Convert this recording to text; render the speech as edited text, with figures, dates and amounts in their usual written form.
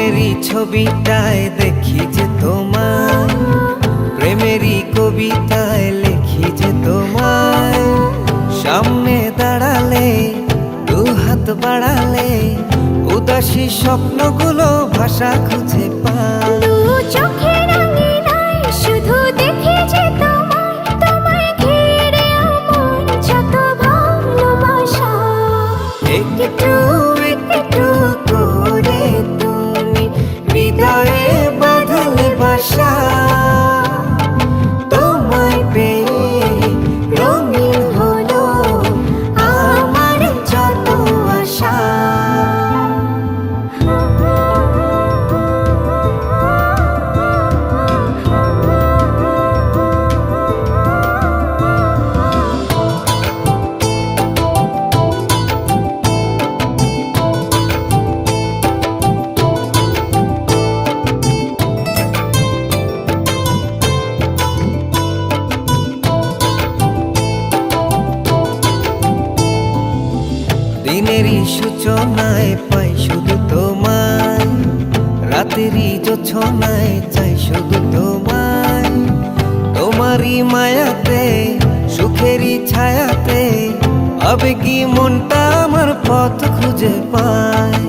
মনেরই ছবিটায় দেখি যে তোমায়, প্রেমেরই কবিতায় লিখি যে তোমায়। সামনে দাঁড়ালে, দু হাত বাড়ালে, উদাসী স্বপ্নগুলো ভাষা খুঁজে পায়। দু চোখের আঙিনায় শুধু দেখি যে তোমায়, তোমায় ঘিরে আমার যত ভালোবাসা। একটু একটু করে তুমি হৃদয়ে বাঁধলে বাসা। তোমায় পেয়ে রঙিন হলো আমার যত আশা। দিনেরই সূচনায় পাই শুধু তোমায়, রাতেরই জোছনায় চাই শুধু তোমায়। তোমারই মায়াতে, সুখেরই ছায়াতে, আবেগী মনটা আমার পথ খুঁজে পায়।